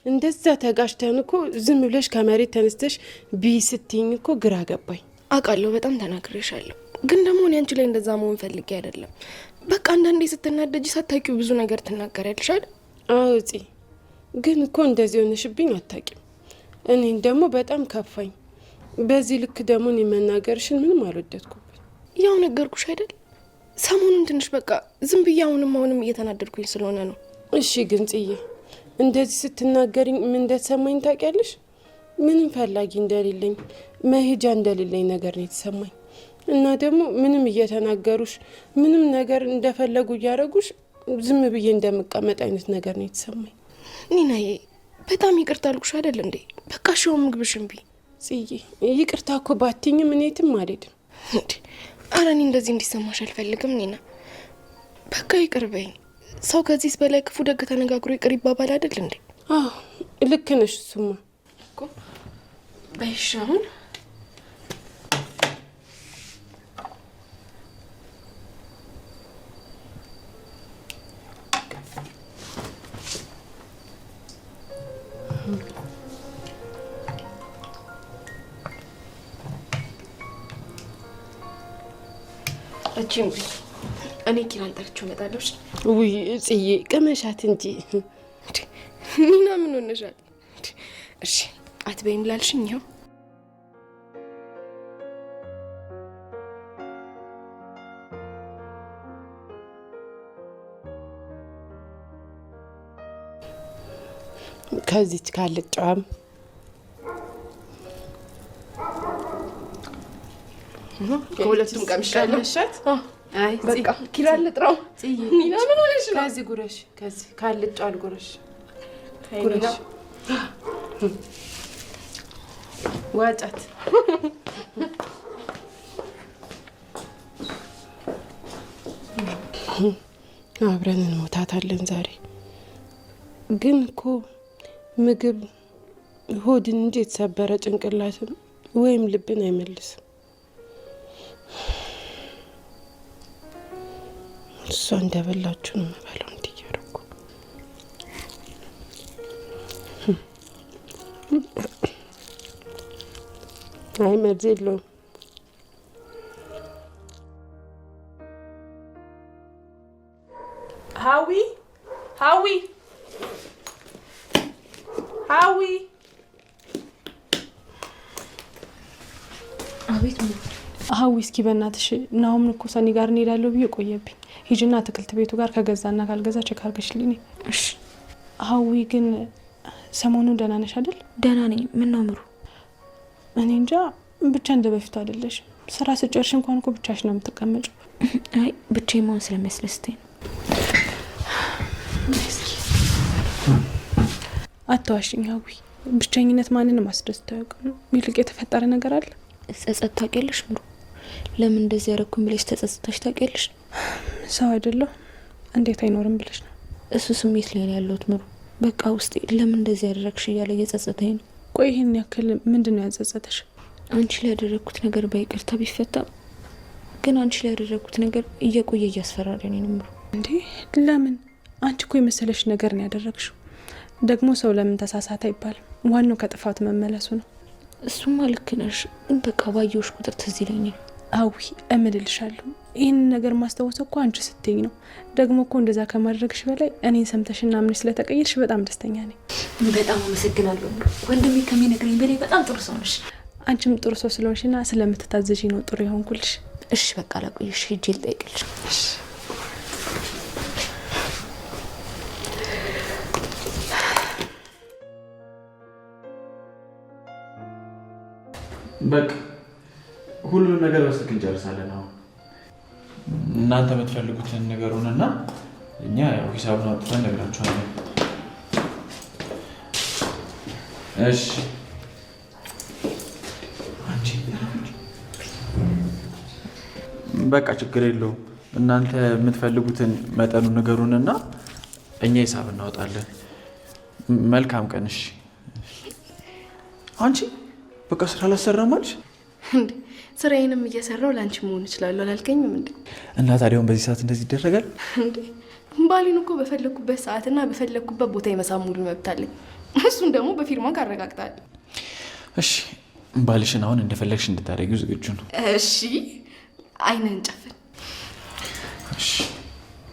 እንደዛ ተጋሽተን እኮ ዝም ብለሽ ከመሬት ተነስተሽ ቢስትኝ እኮ ግራ ገባኝ። አውቃለሁ በጣም ተናግሬሻለሁ፣ ግን ደግሞ እኔ አንቺ ላይ እንደዛ መሆን ፈልጌ አይደለም። በቃ አንዳንዴ ስትናደጂ ሳታውቂው ብዙ ነገር ትናገሪያለሽ አይደል? አዎ ጽ ግን እኮ እንደዚህ ሆነሽብኝ አታውቂም። እኔን ደግሞ በጣም ከፋኝ። በዚህ ልክ ደግሞ እኔ መናገርሽን ምንም አልወደድኩበት። ያው ነገርኩሽ አይደል? ሰሞኑን ትንሽ በቃ ዝም ብዬ አሁንም እየተናደድኩኝ ስለሆነ ነው። እሺ ግን ጽዬ እንደዚህ ስትናገሪኝ ምን እንደተሰማኝ ታውቂያለሽ? ምንም ፈላጊ እንደሌለኝ መሄጃ እንደሌለኝ ነገር ነው የተሰማኝ። እና ደግሞ ምንም እየተናገሩሽ ምንም ነገር እንደፈለጉ እያደረጉሽ ዝም ብዬ እንደምቀመጥ አይነት ነገር ነው የተሰማኝ። ኒናዬ በጣም ይቅርታ አልኩሽ አይደል እንዴ? በቃ ሻው ምግብሽን ቢ ጽዬ ይቅርታ እኮ ባትኝም እኔ የትም አልሄድም። ኧረ እኔ እንደዚህ እንዲሰማሽ አልፈልግም ኒና። በቃ ይቅር በይኝ። ሰው ከዚህ በላይ ክፉ ደግ ተነጋግሮ ይቅር ይባባል አይደል እንዴ? አዎ ልክ ነሽ። እሱማ እኮ በይሻውን እኔ ኪራን ጠርቼው እመጣለሁ። ውይ ጽዬ ቅመሻት እንጂ ኒና ምን ሆነሻል? እሺ አትበይም ላልሽኝ ይኸው ከዚች ካልጫም ከሁለቱም ቀምሻለሁ። አይ በቃ ኪራ ልጥራው። ኒና ምን ሆነሽ ነው? ከዚህ ጉረሽ፣ ከዚህ ካልጫው አልጉረሽ። ጉረሽ ዋጫት። አብረን እንሞታታለን ዛሬ። ግን እኮ ምግብ ሆድን እንጂ የተሰበረ ጭንቅላትን ወይም ልብን አይመልስም። እሷ እንደበላችሁ ነው የምበላው እንዲያረኩ። አይ መርዝ የለውም። ሀዊ ሀዊ ሀዊ! አቤት ሀዊ፣ እስኪ በእናትሽ ናሁምን እኮ ሰኒ ጋር እንሄዳለሁ ብዬ ቆየብኝ። ሂጂና አትክልት ቤቱ ጋር ከገዛና ካልገዛ ቼክ አድርገሽልኝ። እሺ። ሀዊ ግን ሰሞኑን ደህና ነሽ አይደል? ደህና ነኝ። ምን ነው ምሩ? እኔ እንጃ ብቻ እንደ በፊቱ አይደለሽ። ስራ ስጨርሽ እንኳን እኮ ብቻሽ ነው የምትቀመጪው። አይ ብቻዬን መሆን ስለሚያስደስተኝ ነው። አትዋሽኝ ሀዊ፣ ብቸኝነት ማንንም አስደስቶ አያውቅም። ይልቅ የተፈጠረ ነገር አለ? ጸጸት ታውቂያለሽ ምሩ? ለምን እንደዚህ ያደረኩኝ ብለሽ ተጸጽተሽ ታውቂያለሽ? ሰው አይደለሁ እንዴት አይኖርም ብለሽ ነው? እሱ ስሜት ላይ ነው ያለሁት ምሩ። በቃ ውስጤ ለምን እንደዚህ ያደረግሽ እያለ እየጸጸተኝ ነው። ቆይ ይህን ያክል ምንድን ነው ያጸጸተሽ? አንቺ ላይ ያደረግኩት ነገር በይቅርታ ቢፈታም ግን አንቺ ላይ ያደረግኩት ነገር እየቆየ እያስፈራረኝ ነው ምሩ። እንዴ ለምን? አንቺ እኮ የመሰለሽ ነገር ነው ያደረግሽው። ደግሞ ሰው ለምን ተሳሳተ አይባልም። ዋናው ከጥፋቱ መመለሱ ነው። እሱማ ልክ ነሽ፣ ግን በቃ ባየሁሽ ቁጥር ትዝ ይለኛል። አዊ እምልልሻለሁ፣ ይህንን ነገር ማስታወሰው እኮ አንቺ ስትይኝ ነው። ደግሞ እኮ እንደዛ ከማድረግሽ በላይ እኔን ሰምተሽና አምነሽ ስለተቀየርሽ በጣም ደስተኛ ነኝ። በጣም አመሰግናለሁ። ወንድሜ ከሚነግረኝ በላይ በጣም ጥሩ ሰው ነሽ። አንቺም ጥሩ ሰው ስለሆንሽና ስለምትታዘዢ ነው ጥሩ የሆንኩልሽ። እሺ በቃ ላቆይሽ፣ ሂጅ ልጠይቅልሽ። እሺ በቃ ሁሉንም ነገር በስልክ እንጨርሳለን። አሁን እናንተ የምትፈልጉትን ነገር ሆነና እኛ ያው ሂሳቡን አውጥተን ነግራችኋለን። እሺ በቃ ችግር የለውም። እናንተ የምትፈልጉትን መጠኑ ነገሩንና እኛ ሂሳብ እናወጣለን። መልካም ቀን። እሺ አንቺ በቃ ስራ አላሰራም አልሽ እንዴ? ስራዬንም እየሰራው ላንቺ መሆን እችላለሁ አላልከኝም እንዴ? እና ታዲያውን በዚህ ሰዓት እንደዚህ ይደረጋል እንዴ? ባሌን እኮ በፈለኩበት ሰዓትና በፈለኩበት ቦታ የመሳም ሙሉ መብት አለኝ። እሱን ደግሞ በፊርማ ካረጋግጣል። እሺ ባልሽን አሁን እንደፈለግሽ እንድታደርጊው ዝግጁ ነው? እሺ አይነን ጨፍን። እሺ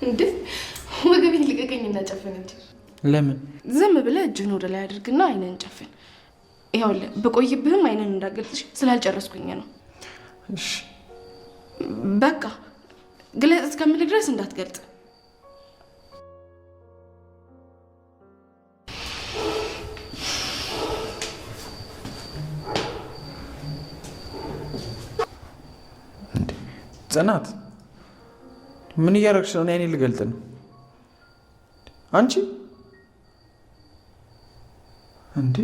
እንዴ ወገቤን ልቀቀኝና ጨፍን እንጂ። ለምን? ዝም ብለህ እጅህን ወደ ላይ አድርግና አይነን ጨፍን። ይኸውልህ በቆይብህም አይነን እንዳገልጽሽ ስላልጨረስኩኝ ነው። እሺ በቃ ግለጽ እስከምልህ ድረስ እንዳትገልጥ። ጽናት ምን እያደረግሽ ነው? እኔ ልገልጥ ነው። አንቺ እንዴ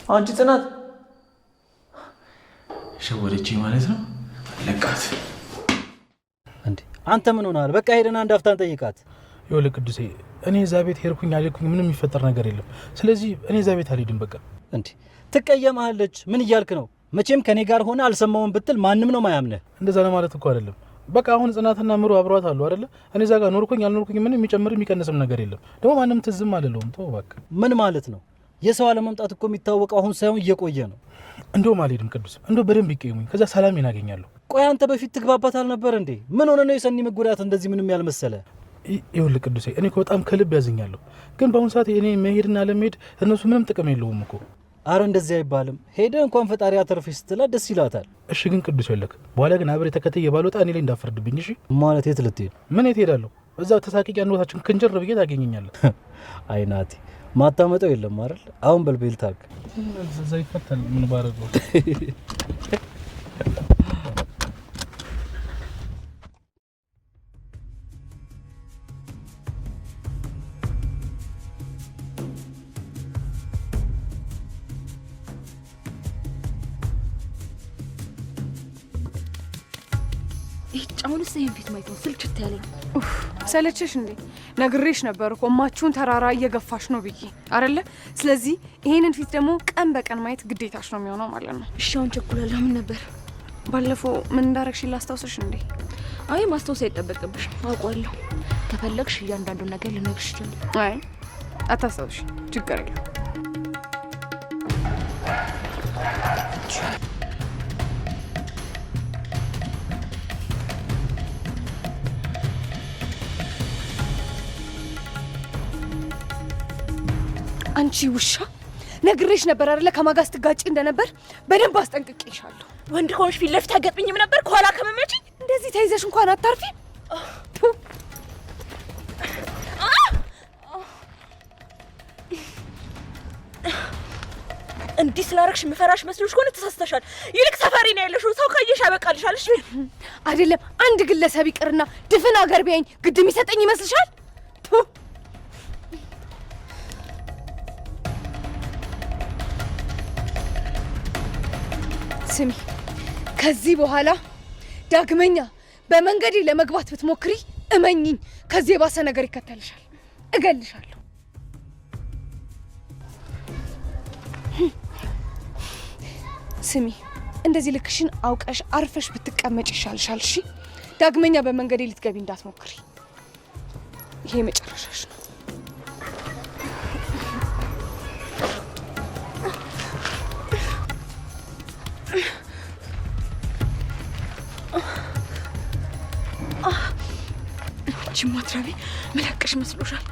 አንቺ ጽናት ሸወደች ማለት ነው። ለቃት እንዴ አንተ ምን ሆነሃል? በቃ ሄደና አንድ አፍታን ጠይቃት። ይኸውልህ ቅዱሴ እኔ እዛ ቤት ሄድኩኝ አልኩኝ ምንም የሚፈጠር ነገር የለም። ስለዚህ እኔ እዛ ቤት አልሄድም። በቃ እንዴ ትቀየማለች። ምን እያልክ ነው? መቼም ከኔ ጋር ሆነ አልሰማውም ብትል ማንም ነው ማያምነህ። እንደዛ ለማለት እኮ አይደለም። በቃ አሁን ጽናትና ምሩ አብሯት አሉ አይደለ? እኔ እዛ ጋር ኖርኩኝ አልኖርኩኝ ምንም የሚጨምር የሚቀንስም ነገር የለም። ደግሞ ማንም ትዝም አልለውም። ተው እባክህ። ምን ማለት ነው? የሰው አለመምጣት እኮ የሚታወቀው አሁን ሳይሆን እየቆየ ነው። እንደውም አልሄድም ቅዱስ። እንደው በደንብ ይቀየሙኝ፣ ከዛ ሰላሜን አገኛለሁ። ቆይ አንተ በፊት ትግባባት አልነበር እንዴ? ምን ሆነ ነው የሰኒ መጎዳት እንደዚህ ምንም ያልመሰለ? ይኸውልህ ቅዱሴ እኔ እኮ በጣም ከልብ ያዝኛለሁ። ግን በአሁኑ ሰዓት እኔ መሄድና ለመሄድ እነሱ ምንም ጥቅም የለውም እኮ። አረ እንደዚህ አይባልም። ሄደ እንኳን ፈጣሪ አተርፍሽ ስትላት ደስ ይላታል። እሺ ግን ቅዱስ ይኸውልህ በኋላ ግን አብሬ ተከትዬ ባልወጣ እኔ ላይ እንዳፈርድብኝ። እሺ ማለት የት ልትሄድ? ምን የት ሄዳለሁ? እዛው ተሳቂቂ አንወታችን ክንጀር ብዬ ታገኘኛለህ። አይ ናቲ ማታመጠው የለም አይደል? አሁን በልቤል ታክ እዛ ይፈታል። ምን ባረገው? አሁንስ ይሄን ፊት ማየት ነው ስልችት ያለኝ። ሰለችሽ እንዴ? ነግሬሽ ነበር እኮ እማችሁን ተራራ እየገፋሽ ነው ብዬ አይደለ? ስለዚህ ይሄንን ፊት ደግሞ ቀን በቀን ማየት ግዴታሽ ነው የሚሆነው ማለት ነው። እሺ አሁን ቸኩላለሁ። ምን ነበር ባለፈው ምን እንዳረግሽ ላስታውስሽ እንዴ? አይ ማስታወስ አይጠበቅብሽም፣ አውቃለሁ። ከፈለግሽ እያንዳንዱ ነገር ልነግርሽ ይችላል። አይ አታስታውሽ፣ ችግር የለም። አንቺ ውሻ ነግሬሽ ነበር አይደለ? ከማጋ ስትጋጪ እንደነበር በደንብ አስጠንቅቄሻለሁ። ወንድ ከሆንሽ ፊት ለፊት አገጥምኝም ነበር ከኋላ ከመመጪኝ። እንደዚህ ተይዘሽ እንኳን አታርፊ። እንዲህ ስላረግሽ ምፈራሽ መስሎሽ ከሆነ ተሳስተሻል። ይልቅ ሰፈሪ ነው ያለሽው። ሰው ካየሽ ያበቃልሻል። እሺ አይደለም አንድ ግለሰብ ይቅርና ድፍን አገር ቢያኝ ግድ የሚሰጠኝ ይመስልሻል? ስሚ፣ ከዚህ በኋላ ዳግመኛ በመንገዴ ለመግባት ብትሞክሪ እመኝኝ፣ ከዚህ የባሰ ነገር ይከተልሻል። እገልሻለሁ። ስሚ፣ እንደዚህ ልክሽን አውቀሽ አርፈሽ ብትቀመጭ ይሻልሻል። እሺ፣ ዳግመኛ በመንገዴ ልትገቢ እንዳትሞክሪ። ይሄ መጨረሻሽ ነው። ማትራቢ መለቀሽ መስሎሻል?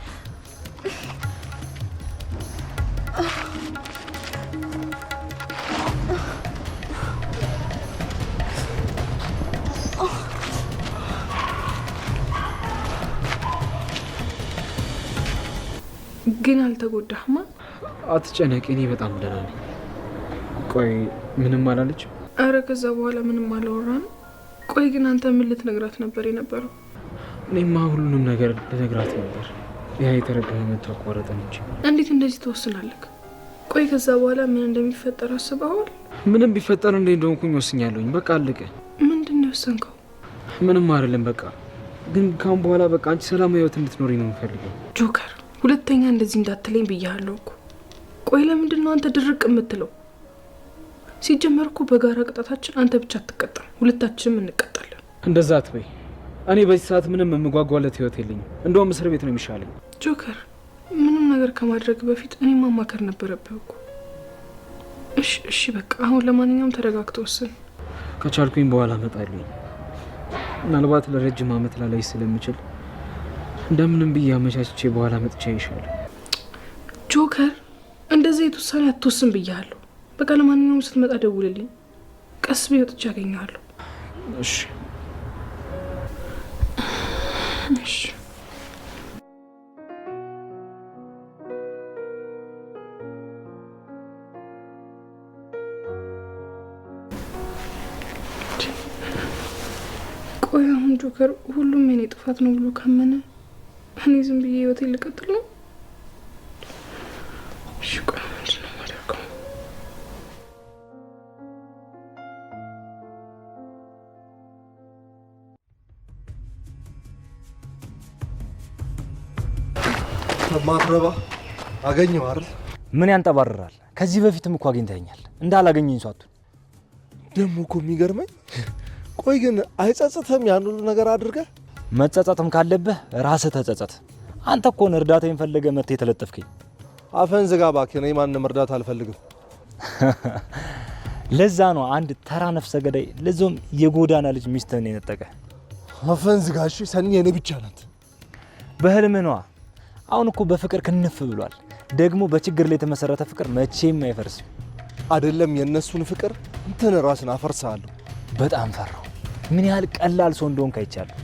ግን አልተጎዳህማ? አትጨነቂ፣ እኔ በጣም ደህና ነኝ። ቆይ ምንም አላለች? አረ ከዛ በኋላ ምንም አላወራንም። ቆይ ግን አንተ ምን ልትነግራት ነበር የነበረው? እኔማ ሁሉንም ነገር ልነግራት ነበር። ያ የተረገመ መቶ አቋረጠን እንጂ። እንዴት እንደዚህ ትወስናለህ? ቆይ ከዛ በኋላ ምን እንደሚፈጠር አስበዋል? ምንም ቢፈጠር እንዴ እንደሆንኩኝ ወስኛለሁኝ። በቃ አለቀ። ምንድን ነው የወሰንከው? ምንም አይደለም። በቃ ግን ካሁን በኋላ በቃ አንቺ ሰላማዊ ህይወት እንድትኖሪ ነው የምፈልገው። ጆከር፣ ሁለተኛ እንደዚህ እንዳትለኝ ብያለሁ እኮ። ቆይ ለምንድን ነው አንተ ድርቅ የምትለው? ሲጀመር እኮ በጋራ ቅጣታችን አንተ ብቻ አትቀጣም፣ ሁለታችንም እንቀጣለን። እንደዛ አትበይ። እኔ በዚህ ሰዓት ምንም የምጓጓለት ህይወት የለኝም። እንደውም እስር ቤት ነው የሚሻለኝ። ጆከር፣ ምንም ነገር ከማድረግ በፊት እኔ ማማከር ነበረብህ እኮ። እሺ በቃ አሁን ለማንኛውም ተረጋግተህ ወስን። ከቻልኩኝ በኋላ እመጣለሁ። ምናልባት ለረጅም ዓመት ላላይ ስለምችል እንደምንም ብዬ አመቻችቼ በኋላ መጥቼ ይሻላል። ጆከር፣ እንደዚህ አይነት ውሳኔ አትወስን ብያለሁ። በቃ ለማንኛውም ስትመጣ ደውልልኝ። ቀስ ብዬ ወጥቼ አገኘሃለሁ። እሺ እሺ። ቆይ አሁን ጆከር ሁሉም የኔ ጥፋት ነው ብሎ ካመነ እኔ ዝም ብዬ ህይወቴን ልቀጥል ነው? እሺ ቆይ ምንድን ነው የማደርገው? ማትረባ አገኘው አይደል? ምን ያንጠባርራል? ከዚህ በፊትም እኮ አግኝተኛል። እንዳላገኘኝ ሷቱ ደግሞ እኮ የሚገርመኝ ቆይ ግን አይጸጽትም ያን ሁሉ ነገር አድርገህ? መጸጸትም ካለብህ ራስህ ተጸጸት። አንተ እኮ ነው እርዳታዬን ፈልገህ መጥተህ የተለጠፍከኝ። አፈን ዝጋ እባክህ። እኔ ማንንም እርዳታ አልፈልግም። ለዛ ነው አንድ ተራ ነፍሰ ገዳይ ለዞም የጎዳና ልጅ ሚስትህን የነጠቀ። አፈን ዝጋ። እሺ ሰኒ የኔ ብቻ ናት። በህልምህ ነዋ። አሁን እኮ በፍቅር ክንፍ ብሏል። ደግሞ በችግር ላይ የተመሰረተ ፍቅር መቼም አይፈርስም። አይደለም የነሱን ፍቅር እንትን ራስን አፈርሳለሁ። በጣም ፈራው። ምን ያህል ቀላል ሰው እንደሆንክ አይቻለሁ።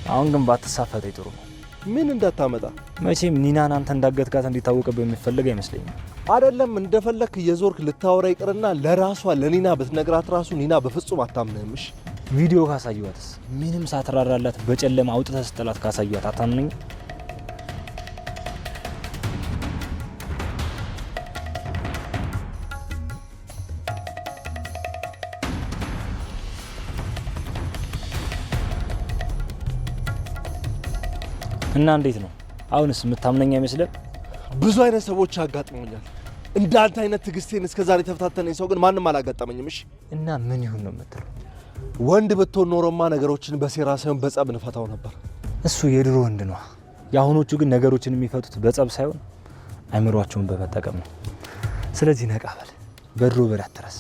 አሁን ግን ባትሳፈተኝ ጥሩ ነው። ምን እንዳታመጣ። መቼም ኒናን አንተ እንዳገትካት እንዲታወቅብህ የሚፈልግ አይመስለኝም። አይደለም እንደፈለክ የዞርክ ልታወራ ይቅርና ለራሷ ለኒና ብትነግራት ራሱ ኒና በፍጹም አታምነህም። እሺ ቪዲዮ ካሳየዋትስ? ምንም ሳትራራላት በጨለማ አውጥተህ ስጥላት ካሳየዋት አታምነኝ? እና እንዴት ነው አሁንስ የምታምነኝ አይመስልም? ብዙ አይነት ሰዎች አጋጥመውኛል። እንዳንተ አይነት ትግስቴን እስከዛሬ ተፈታተነኝ ሰው ግን ማንም አላጋጠመኝም። እሺ እና ምን ይሁን ነው የምትለው? ወንድ ብትሆን ኖሮማ ነገሮችን በሴራ ሳይሆን በጸብ እንፈታው ነበር። እሱ የድሮ ወንድ ነው። የአሁኖቹ ግን ነገሮችን የሚፈቱት በጸብ ሳይሆን አይምሯቸውን በመጠቀም ነው። ስለዚህ ነቃ በል፣ በድሮ በል አትረስ።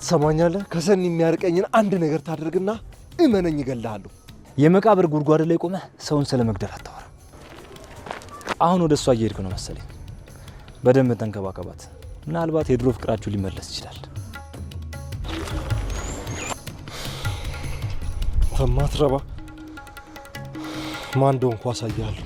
ትሰማኛለህ? ከሰኒ የሚያርቀኝን አንድ ነገር ታደርግና እመነኝ እገልሃለሁ። የመቃብር ጉድጓድ ላይ ቆመህ ሰውን ስለመግደል አታወራ። አሁን ወደ እሷ እየሄድክ ነው መሰለኝ። በደንብ ተንከባከባት። ምናልባት የድሮ ፍቅራችሁ ሊመለስ ይችላል። ተማትረባ ማን እንደሆንኩ አሳያለሁ።